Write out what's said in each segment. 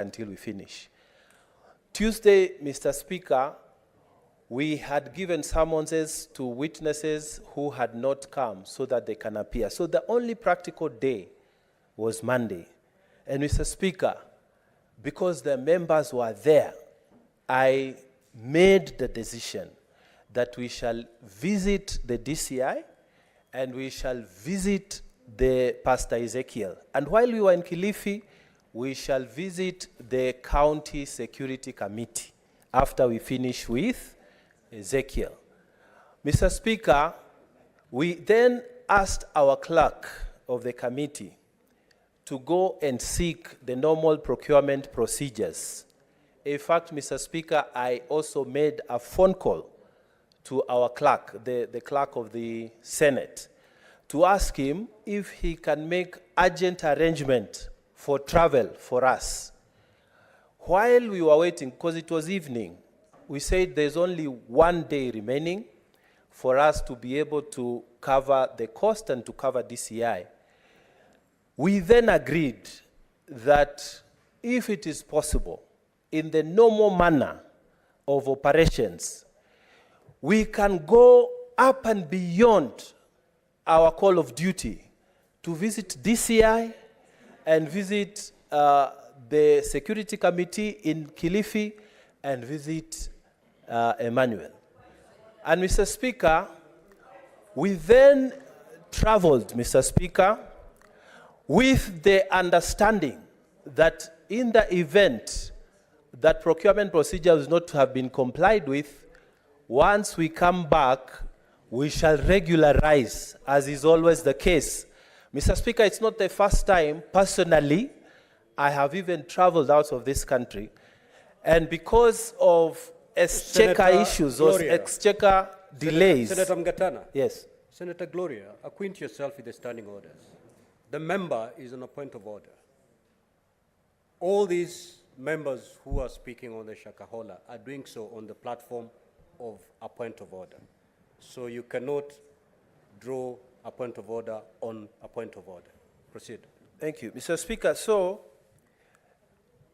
until we finish. Tuesday, Mr. Speaker, we had given summonses to witnesses who had not come so that they can appear. So the only practical day was Monday. And Mr. Speaker, because the members were there, I made the decision that we shall visit the DCI and we shall visit the Pastor Ezekiel. And while we were in Kilifi, we shall visit the County Security Committee after we finish with Ezekiel. Mr. Speaker, we then asked our clerk of the committee to go and seek the normal procurement procedures. In fact, Mr. Speaker, I also made a phone call to our clerk, the clerk of the Senate, to ask him if he can make urgent arrangement for travel for us. While we were waiting, because it was evening, we said there's only 1 day remaining for us to be able to cover the cost and to cover DCI. We then agreed that if it is possible, in the normal manner of operations, we can go up and beyond our call of duty to visit DCI and visit the Security Committee in Kilifi and visit Emmanuel. And Mr. Speaker, we then traveled, Mr. Speaker, with the understanding that in the event that procurement procedures not to have been complied with, once we come back, we shall regularize, as is always the case. Mr. Speaker, it's not the first time, personally, I have even traveled out of this country. And because of exchequer issues or exchequer delays. Senator Mgatana. Yes. Senator Gloria, acquaint yourself with the standing orders. The member is on a point of order. All these members who are speaking on the Shakahola are doing so on the platform of a point of order. So you cannot draw a point of order on a point of order. Proceed. Thank you, Mr. Speaker. So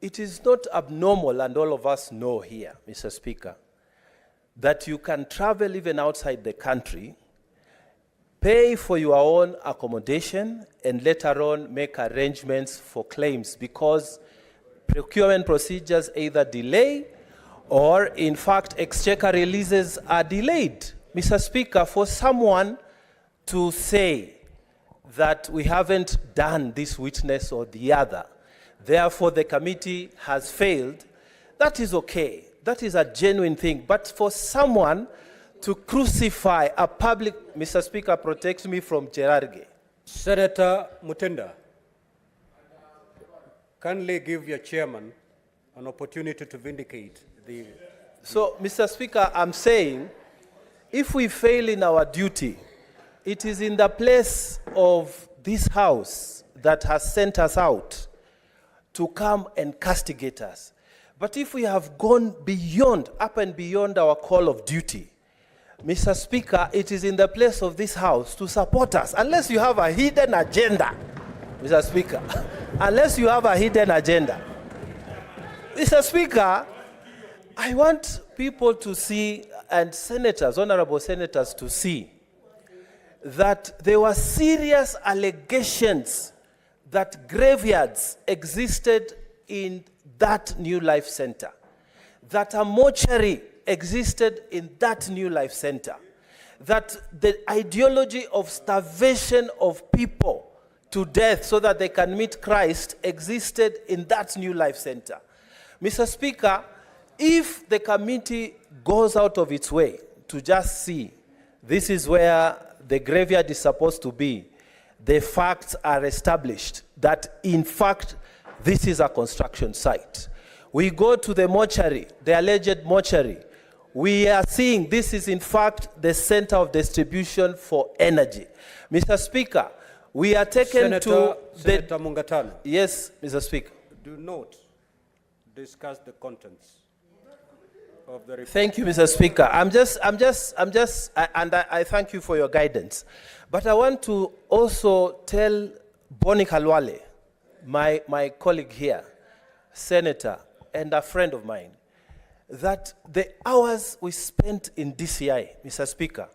it is not abnormal, and all of us know here, Mr. Speaker, that you can travel even outside the country, pay for your own accommodation, and later on make arrangements for claims because procurement procedures either delay or, in fact, exchequer releases are delayed. Mr. Speaker, for someone to say that we haven't done this witness or the other, therefore the committee has failed, that is okay. That is a genuine thing. But for someone to crucify a public, Mr. Speaker, protect me from Gerarge. Senator Mutenda, kindly give your chairman an opportunity to vindicate the... So, Mr. Speaker, I'm saying, if we fail in our duty, it is in the place of this House that has sent us out to come and castigate us. But if we have gone beyond, up and beyond our call of duty, Mr. Speaker, it is in the place of this House to support us, unless you have a hidden agenda, Mr. Speaker, unless you have a hidden agenda. Mr. Speaker, I want people to see, and senators, honorable senators, to see that there were serious allegations that graveyards existed in that New Life Center, that a mortuary existed in that New Life Center, that the ideology of starvation of people to death so that they can meet Christ existed in that New Life Center. Mr. Speaker, if the committee goes out of its way to just see this is where the graveyard is supposed to be, the facts are established that, in fact, this is a construction site. We go to the mortuary, the alleged mortuary. We are seeing this is, in fact, the center of distribution for energy. Mr. Speaker, we are taken to Senator Mungatana. Yes, Mr. Speaker. Do not discuss the contents of the report. Thank you, Mr. Speaker. I thank you for your guidance. But I want to also tell Bonnie Kalwale, my colleague here, senator and a friend of mine that the hours we spent in DCI, Mr. Speaker,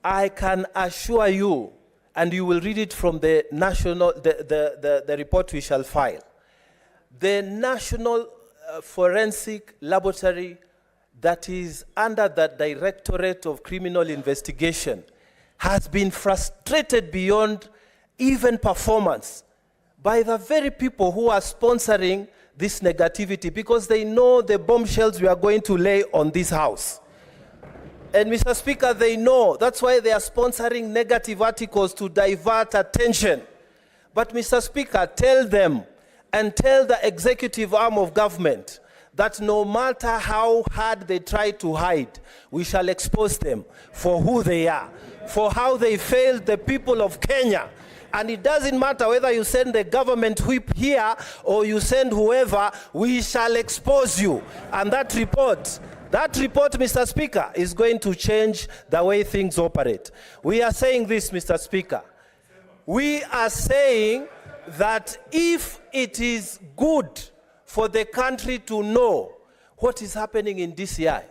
I can assure you, and you will read it from the the report we shall file, the National Forensic Laboratory that is under the Directorate of Criminal Investigation has been frustrated beyond even performance by the very people who are sponsoring this negativity, because they know the bombshells we are going to lay on this house. And Mr. Speaker, they know. That's why they are sponsoring negative articles to divert attention. But Mr. Speaker, tell them and tell the executive arm of government that no matter how hard they try to hide, we shall expose them for who they are, for how they failed the people of Kenya. And it doesn't matter whether you send the government whip here or you send whoever, we shall expose you. And that report, Mr. Speaker, is going to change the way things operate. We are saying this, Mr. Speaker. We are saying that if it is good for the country to know what is happening in DCI,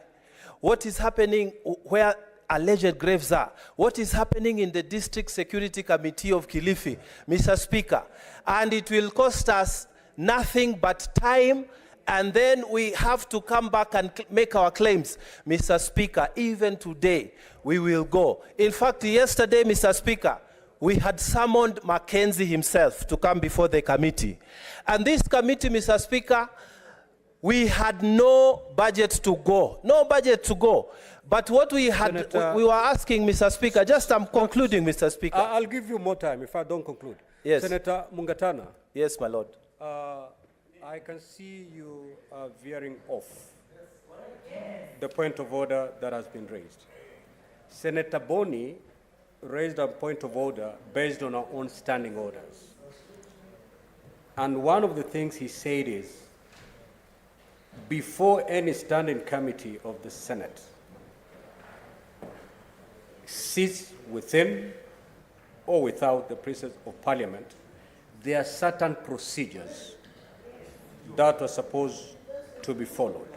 what is happening where alleged graves are, what is happening in the District Security Committee of Kilifi, Mr. Speaker, and it will cost us nothing but time, and then we have to come back and make our claims. Mr. Speaker, even today, we will go. In fact, yesterday, Mr. Speaker, we had summoned Mackenzie himself to come before the committee. And this committee, Mr. Speaker, we had no budget to go. No budget to go. But what we had, Senator, we were asking, Mr. Speaker, just I'm concluding, Mr. Speaker. I'll give you more time if I don't conclude. Yes. Senator Mungatana. Yes, my lord. I can see you are veering off the point of order that has been raised. Senator Boni raised a point of order based on our own standing orders. And one of the things he said is, before any standing committee of the Senate sits within or without the presence of Parliament, there are certain procedures that are supposed to be followed.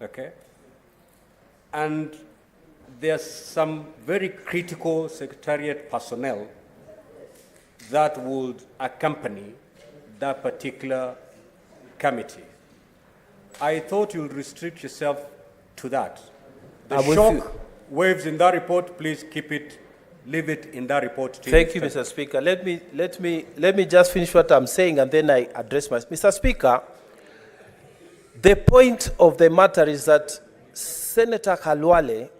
Okay? And there's some very critical Secretariat personnel that would accompany that particular committee. I thought you'd restrict yourself to that. The shock waves in that report, please leave it in that report. Thank you, Mr. Speaker. Let me just finish what I'm saying and then I address my... Mr. Speaker, the point of the matter is that Senator Khalwale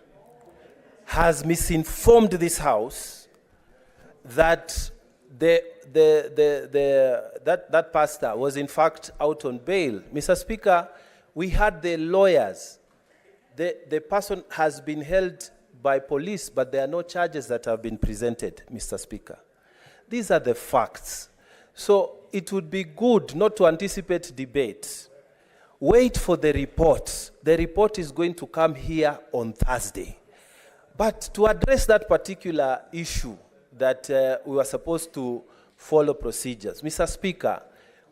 has misinformed this House that that pastor was in fact out on bail. Mr. Speaker, we had the lawyers. The person has been held by police, but there are no charges that have been presented, Mr. Speaker. These are the facts. So it would be good not to anticipate debate. Wait for the report. The report is going to come here on Thursday. But to address that particular issue that we were supposed to follow procedures, Mr. Speaker,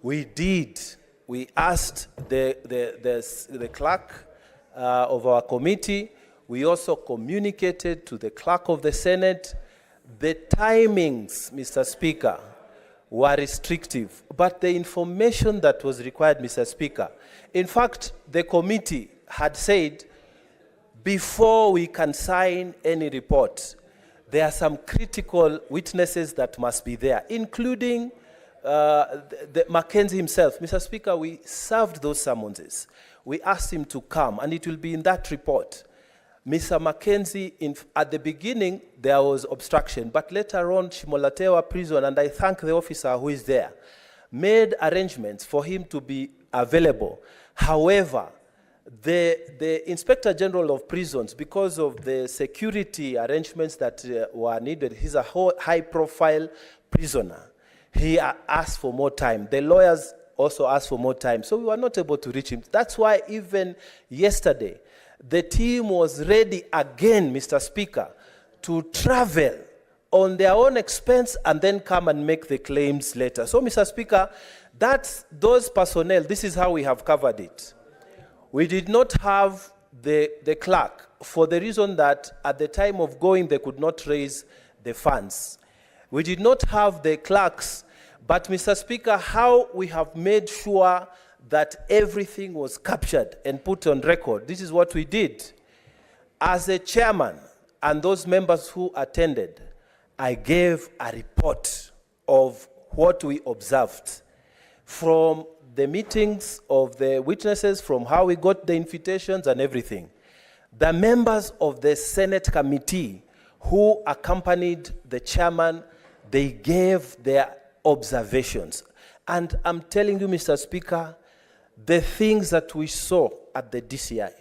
we asked the clerk of our committee. We also communicated to the clerk of the Senate. The timings, Mr. Speaker, were restrictive, but the information that was required, Mr. Speaker, in fact, the committee had said, before we can sign any report, there are some critical witnesses that must be there, including Mackenzie himself. Mr. Speaker, we served those summonses. We asked him to come, and it will be in that report. Mr. Mackenzie, at the beginning, there was obstruction, but later on, Shimolatewa Prison, and I thank the officer who is there, made arrangements for him to be available. However, the Inspector General of Prisons, because of the security arrangements that were needed, he's a high-profile prisoner. He asked for more time. The lawyers also asked for more time, so we were not able to reach him. That's why even yesterday, the team was ready again, Mr. Speaker, to travel on their own expense and then come and make the claims later. So, Mr. Speaker, Those personnel, this is how we have covered it. We did not have the clerk for the reason that at the time of going, they could not raise the funds. We did not have the clerks, but Mr. Speaker, how we have made sure that everything was captured and put on record. This is what we did. As a chairman and those members who attended, I gave a report of what we observed from the meetings of the witnesses, from how we got the invitations and everything. The members of the Senate committee who accompanied the chairman, they gave their observations. And I'm telling you, Mr. Speaker, the things that we saw at the DCI,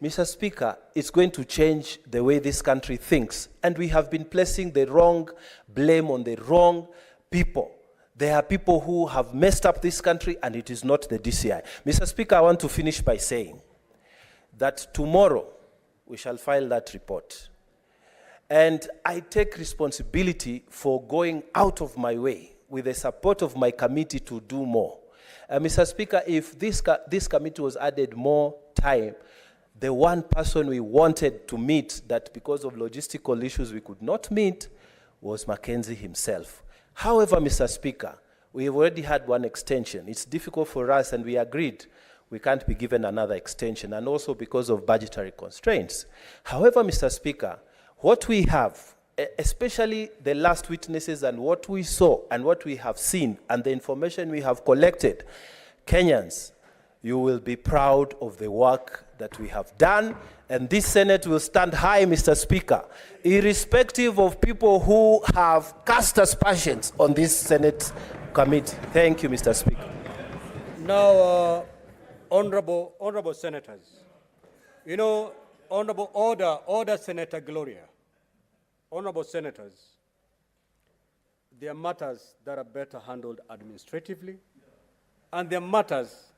Mr. Speaker, it's going to change the way this country thinks. And we have been placing the wrong blame on the wrong people. There are people who have messed up this country, and it is not the DCI. Mr. Speaker, I want to finish by saying that tomorrow we shall file that report. And I take responsibility for going out of my way with the support of my committee to do more. Mr. Speaker, if this committee was added more time, the one person we wanted to meet that because of logistical issues we could not meet was Mackenzie himself. However, Mr. Speaker, we have already had one extension. It's difficult for us, and we agreed we can't be given another extension, and also because of budgetary constraints. However, Mr. Speaker, what we have, especially the last witnesses and what we saw and what we have seen and the information we have collected, Kenyans, you will be proud of the work that we have done, and this Senate will stand high, Mr. Speaker, irrespective of people who have cast aspersions on this Senate committee. Thank you, Mr. Speaker. Now, honorable senators, you know, order Senator Gloria, honorable senators, there are matters that are better handled administratively, and there are matters